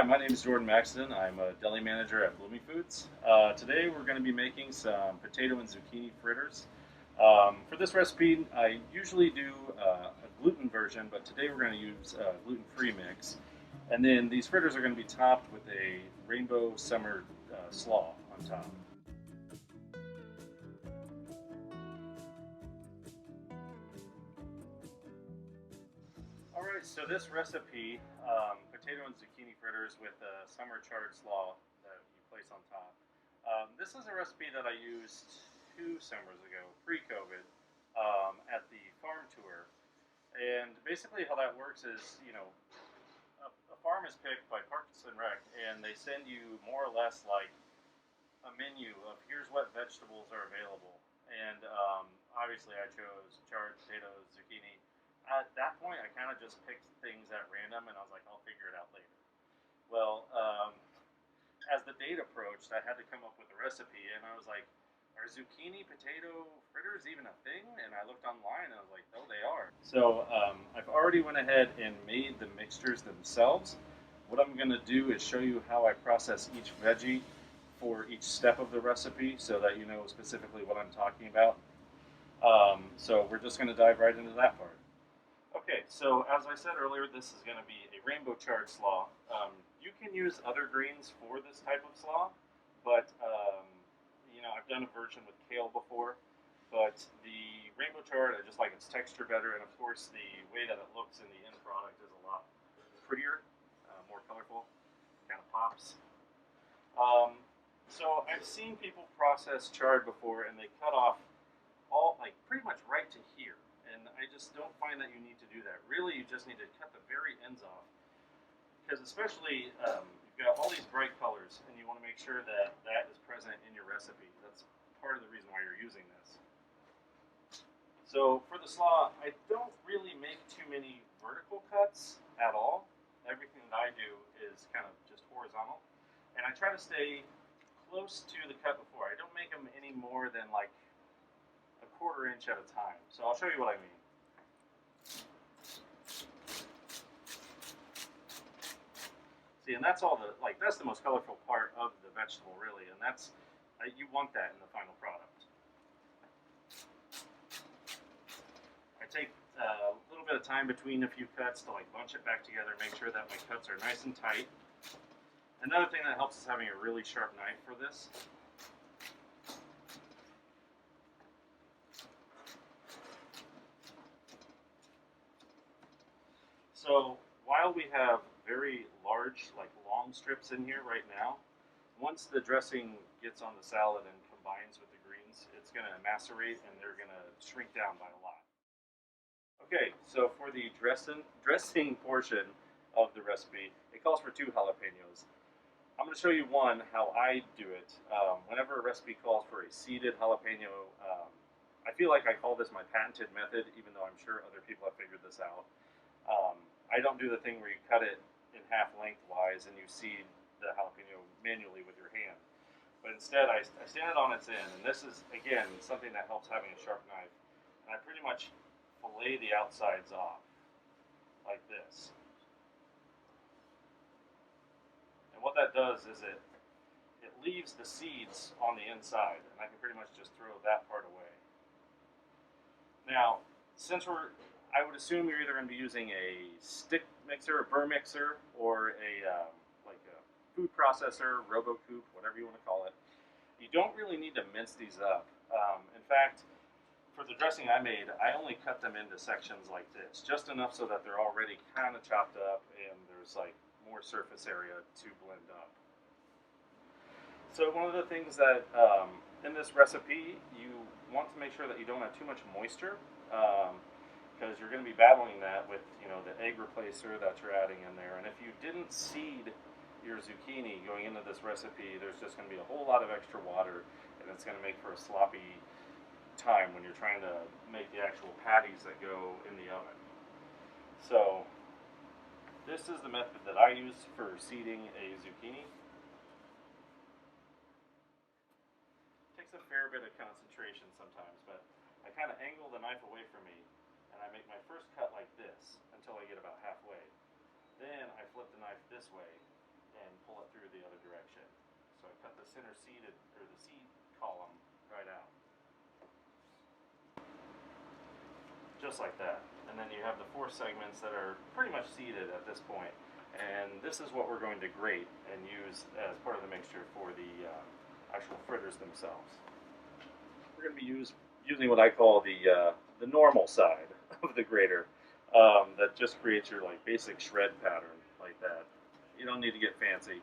my name is Jordan Maxton. I'm a deli manager at BloomingFoods. Today we're going to be making some potato and zucchini fritters. For this recipe, I usually do a gluten version, but today we're going to use a gluten-free mix. And then these fritters are going to be topped with a rainbow summer slaw on top. Alright, so this recipe, potato and zucchini fritters with a summer charred slaw that you place on top. This is a recipe that I used 2 summers ago, pre-COVID, at the farm tour. And basically how that works is, a farm is picked by Parks and Rec, and they send you more or less like a menu of here's what vegetables are available. And obviously I chose charred potatoes, zucchini. At that point, I kind of just picked things at random, and I was like, I'll figure it out later. Well, as the date approached, I had to come up with a recipe, and I was like, are zucchini potato fritters even a thing? And I looked online, and I was like, oh, they are. So I've already went ahead and made the mixtures themselves. What I'm going to do is show you how I process each veggie for each step of the recipe so that you know specifically what I'm talking about. So we're just going to dive right into that part. Okay, so as I said earlier, this is going to be a rainbow charred slaw. You can use other greens for this type of slaw, but I've done a version with kale before. But the rainbow charred, I just like its texture better, and of course the way that it looks in the end product is a lot prettier, more colorful, kind of pops. So I've seen people process charred before, and they cut off all, like pretty much right to here. And I just don't find that you need to do that. Really, you just need to cut the very ends off. Because especially, you've got all these bright colors, and you want to make sure that that is present in your recipe. That's part of the reason why you're using this. So for the slaw, I don't really make too many vertical cuts at all. Everything that I do is kind of just horizontal. And I try to stay close to the cut before. I don't make them any more than like a 1/4 inch at a time. So I'll show you what I mean. See, and that's all that's the most colorful part of the vegetable, really, and that's, you want that in the final product. I take a little bit of time between a few cuts to bunch it back together, make sure that my cuts are nice and tight. Another thing that helps is having a really sharp knife for this. So while we have very large, long strips in here right now, once the dressing gets on the salad and combines with the greens, it's going to macerate and they're going to shrink down by a lot. Okay, so for the dressing portion of the recipe, it calls for 2 jalapenos. I'm going to show you one, how I do it. Whenever a recipe calls for a seeded jalapeno, I feel like I call this my patented method, even though I'm sure other people have figured this out. I don't do the thing where you cut it in half lengthwise and you seed the jalapeno manually with your hand. But instead, I stand it on its end, and this is, again, something that helps having a sharp knife. And I pretty much fillet the outsides off, like this. And what that does is it leaves the seeds on the inside, and I can pretty much just throw that part away. Now, since I would assume you're either going to be using a stick mixer, a burr mixer, or a food processor, RoboCoop, whatever you want to call it. You don't really need to mince these up. In fact, for the dressing I made, I only cut them into sections like this, just enough so that they're already kind of chopped up and there's more surface area to blend up. So one of the things that in this recipe, you want to make sure that you don't have too much moisture. Because you're going to be battling that with, the egg replacer that you're adding in there. And if you didn't seed your zucchini going into this recipe, there's just going to be a whole lot of extra water, and it's going to make for a sloppy time when you're trying to make the actual patties that go in the oven. So this is the method that I use for seeding a zucchini. It takes a fair bit of concentration sometimes, but I kind of angle the knife away from me, and I make my first cut like this until I get about halfway. Then I flip the knife this way, the other direction. So I cut the center seed, or the seed column, right out. Just like that. And then you have the 4 segments that are pretty much seeded at this point. And this is what we're going to grate and use as part of the mixture for the actual fritters themselves. We're going to be using what I call the normal side of the grater. That just creates your like basic shred pattern like that. You don't need to get fancy.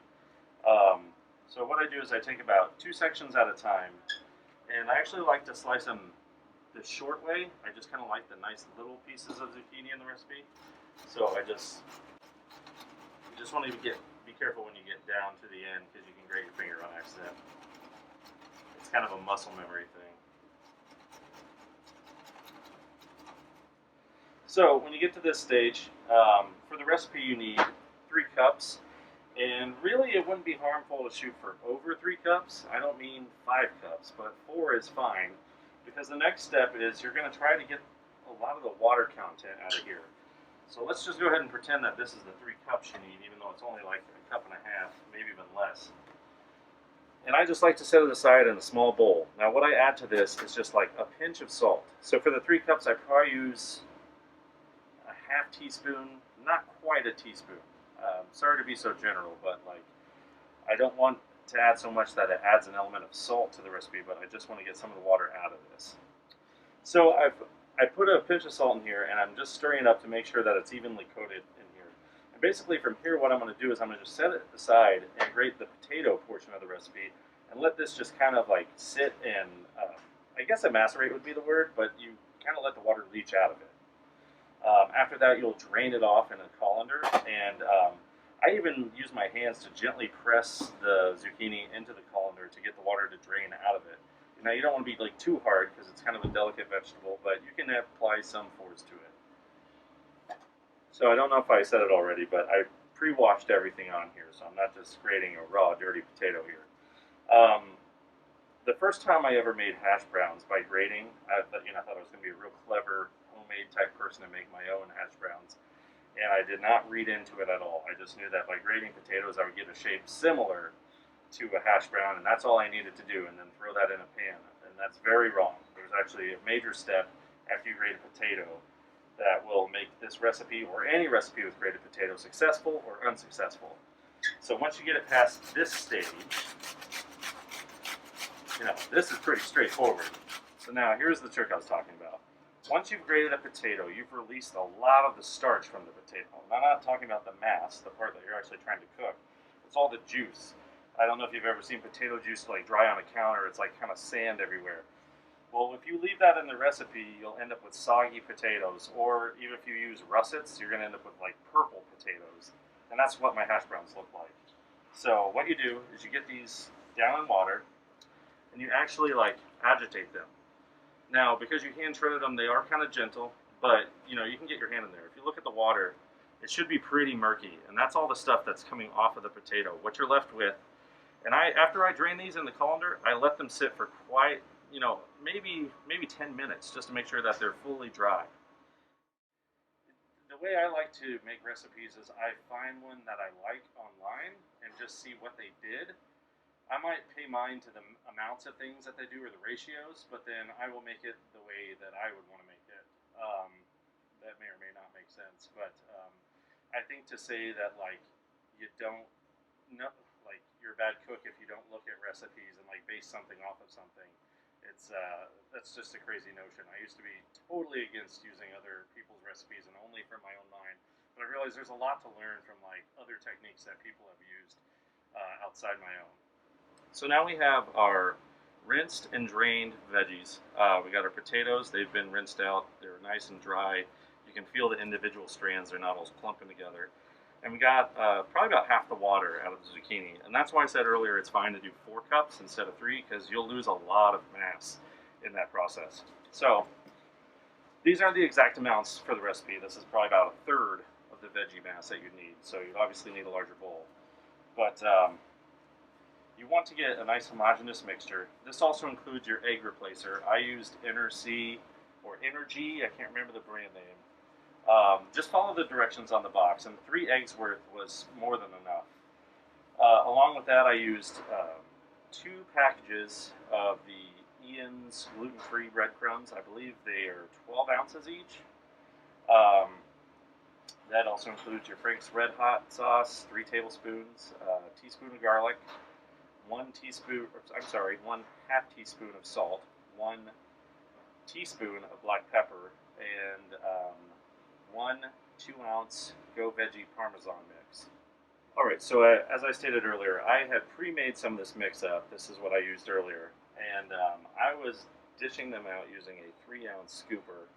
So what I do is I take about 2 sections at a time, and I actually like to slice them the short way. I just kind of like the nice little pieces of zucchini in the recipe. So you just want to be careful when you get down to the end, because you can grate your finger on accident. It's kind of a muscle memory thing. So when you get to this stage, for the recipe you need 3 cups, and really it wouldn't be harmful to shoot for over 3 cups. I don't mean 5 cups, but 4 is fine, because the next step is you're going to try to get a lot of the water content out of here. So let's just go ahead and pretend that this is the 3 cups you need, even though it's only like 1.5 cups, maybe even less. And I just like to set it aside in a small bowl. Now what I add to this is just like a pinch of salt. So for the 3 cups I probably use a half teaspoon, not quite a teaspoon. Sorry to be so general, but like I don't want to add so much that it adds an element of salt to the recipe, but I just want to get some of the water out of this. So I put a pinch of salt in here, and I'm just stirring it up to make sure that it's evenly coated in here. And basically from here what I'm going to do is I'm going to just set it aside and grate the potato portion of the recipe, and let this just kind of like sit and, I guess emacerate would be the word, but you kind of let the water leach out of it. After that, you'll drain it off in a colander, and I even use my hands to gently press the zucchini into the colander to get the water to drain out of it. Now, you don't want to be like too hard, because it's kind of a delicate vegetable, but you can apply some force to it. So I don't know if I said it already, but I pre-washed everything on here, so I'm not just grating a raw, dirty potato here. The first time I ever made hash browns by grating, I thought I was going to be a real clever, homemade type person to make my own hash browns. And I did not read into it at all. I just knew that by grating potatoes I would get a shape similar to a hash brown, and that's all I needed to do, and then throw that in a pan. And that's very wrong. There's actually a major step after you grate a potato that will make this recipe, or any recipe with grated potato, successful or unsuccessful. So once you get it past this stage, this is pretty straightforward. So now here's the trick I was talking about. Once you've grated a potato, you've released a lot of the starch from the potato. And I'm not talking about the mass, the part that you're actually trying to cook. It's all the juice. I don't know if you've ever seen potato juice like dry on a counter. It's like kind of sand everywhere. Well, if you leave that in the recipe, you'll end up with soggy potatoes. Or even if you use russets, you're going to end up with like purple potatoes. And that's what my hash browns look like. So what you do is you get these down in water, and you actually like agitate them. Now, because you hand shredded them, they are kind of gentle, but you can get your hand in there. If you look at the water, it should be pretty murky, and that's all the stuff that's coming off of the potato. What you're left with, and after I drain these in the colander, I let them sit for quite, maybe 10 minutes just to make sure that they're fully dry. The way I like to make recipes is I find one that I like online and just see what they did. I might pay mind to the amounts of things that they do or the ratios, but then I will make it the way that I would want to make it. That may or may not make sense, but I think to say that like you don't know, like you're a bad cook if you don't look at recipes and like base something off of something, that's just a crazy notion. I used to be totally against using other people's recipes and only from my own mind, but I realize there's a lot to learn from like other techniques that people have used outside my own. So now we have our rinsed and drained veggies. We got our potatoes. They've been rinsed out. They're nice and dry. You can feel the individual strands. They're not all clumping together. And we got probably about half the water out of the zucchini. And that's why I said earlier it's fine to do 4 cups instead of 3, because you'll lose a lot of mass in that process. So these are the exact amounts for the recipe. This is probably about 1/3 of the veggie mass that you need. So you obviously need a larger bowl. But you want to get a nice homogeneous mixture. This also includes your egg replacer. I used Ener C or Ener G, I can't remember the brand name. Just follow the directions on the box, and 3 eggs worth was more than enough. Along with that, I used 2 packages of the Ian's gluten-free breadcrumbs. I believe they are 12 ounces each. That also includes your Frank's Red Hot sauce, 3 tablespoons, a teaspoon of garlic, 1 half teaspoon of salt, 1 teaspoon of black pepper, and 1 2-ounce GO VEGGIE parmesan mix. Alright, so as I stated earlier, I had pre-made some of this mix up. This is what I used earlier. And I was dishing them out using a 3-ounce scooper.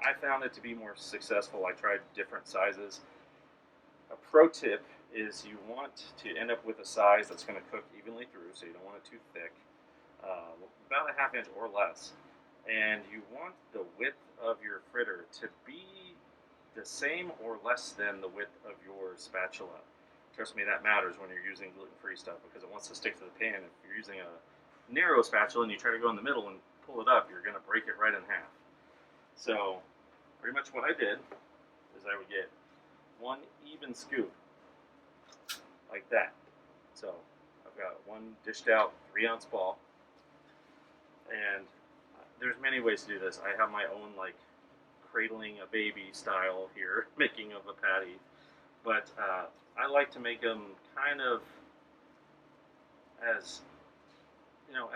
I found it to be more successful. I tried different sizes. A pro tip is you want to end up with a size that's going to cook evenly through, so you don't want it too thick, about a 1/2 inch or less. And you want the width of your fritter to be the same or less than the width of your spatula. Trust me, that matters when you're using gluten-free stuff because it wants to stick to the pan. If you're using a narrow spatula and you try to go in the middle and pull it up, you're going to break it right in half. So pretty much what I did is I would get 1 even scoop like that. So I've got 1 dished out 3-ounce ball, and there's many ways to do this. I have my own like cradling a baby style here, making of a patty, but I like to make them kind of as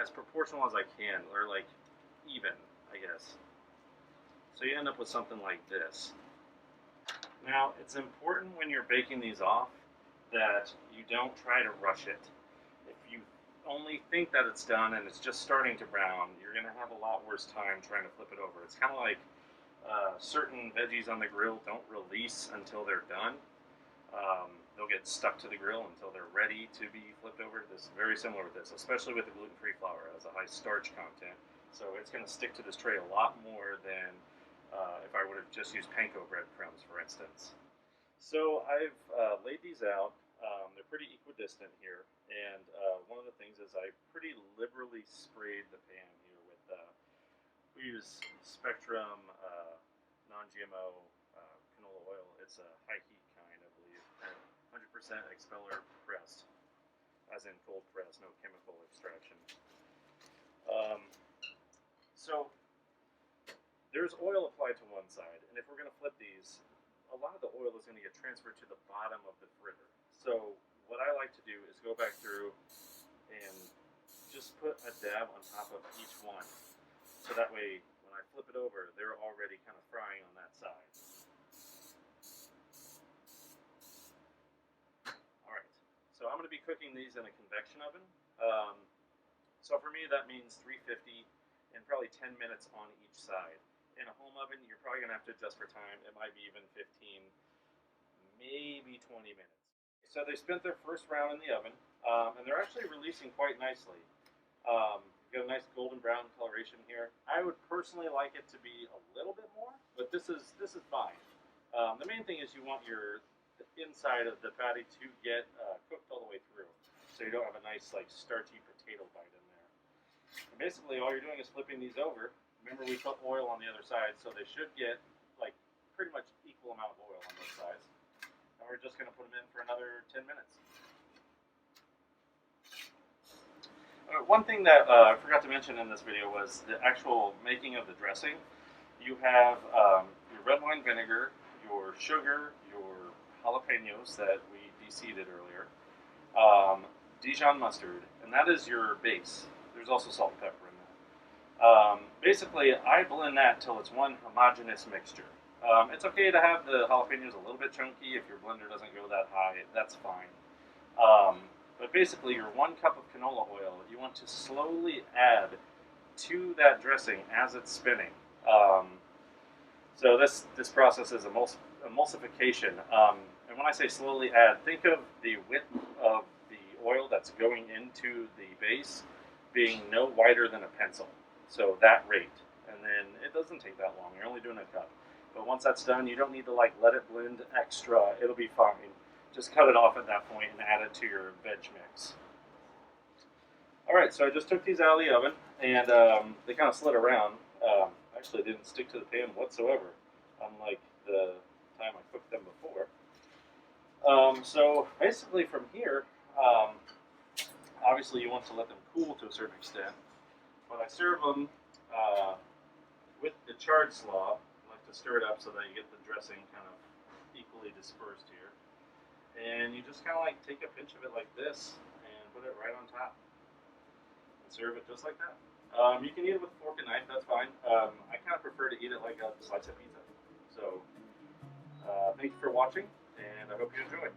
as proportional as I can, or like even, I guess. So you end up with something like this. Now, it's important when you're baking these off that you don't try to rush it. If you only think that it's done and it's just starting to brown, you're going to have a lot worse time trying to flip it over. It's kind of like certain veggies on the grill don't release until they're done. They'll get stuck to the grill until they're ready to be flipped over. This is very similar with this, especially with the gluten-free flour. It has a high starch content, so it's going to stick to this tray a lot more than if I would have just used panko breadcrumbs, for instance. So I've laid these out. They're pretty equidistant here, and one of the things is I pretty liberally sprayed the pan here with, we use Spectrum non-GMO canola oil. It's a high heat kind, I believe, 100% expeller pressed, as in cold press, no chemical extraction. So there's oil applied to one side, and if we're going to flip these, a lot of the oil is going to get transferred to the bottom of the fritter. So what I like to do is go back through and just put a dab on top of each one. So that way, when I flip it over, they're already kind of frying on that side. Alright, so I'm going to be cooking these in a convection oven. So for me, that means 350 and probably 10 minutes on each side. In a home oven, you're probably going to have to adjust for time. It might be even 15, maybe 20 minutes. So they spent their first round in the oven, and they're actually releasing quite nicely. Got a nice golden brown coloration here. I would personally like it to be a little bit more, but this is fine. The main thing is you want the inside of the patty to get cooked all the way through, so you don't have a nice like starchy potato bite in there. And basically, all you're doing is flipping these over. Remember, we put oil on the other side, so they should get like pretty much equal amount of oil on both sides. And we're just going to put them in for another 10 minutes. One thing that I forgot to mention in this video was the actual making of the dressing. You have your red wine vinegar, your sugar, your jalapenos that we de-seeded earlier, Dijon mustard, and that is your base. There's also salt and pepper in that. Basically, I blend that till it's one homogeneous mixture. It's okay to have the jalapenos a little bit chunky. If your blender doesn't go that high, that's fine. But basically, your 1 cup of canola oil, you want to slowly add to that dressing as it's spinning. So this process is emulsification. And when I say slowly add, think of the width of the oil that's going into the base being no wider than a pencil. So that rate. And then it doesn't take that long. You're only doing a cup. But once that's done, you don't need to like let it blend extra. It'll be fine. Just cut it off at that point and add it to your veg mix. Alright, so I just took these out of the oven, and they kind of slid around. Actually didn't stick to the pan whatsoever, unlike the time I cooked them before. So basically from here, obviously you want to let them cool to a certain extent, but I serve them with the charred slaw. I like to stir it up so that you get the dressing kind of equally dispersed here. And you just kind of like take a pinch of it like this and put it right on top and serve it just like that. You can eat it with a fork and knife, that's fine. I kind of prefer to eat it like a slice of pizza. So thank you for watching, and I hope you enjoy.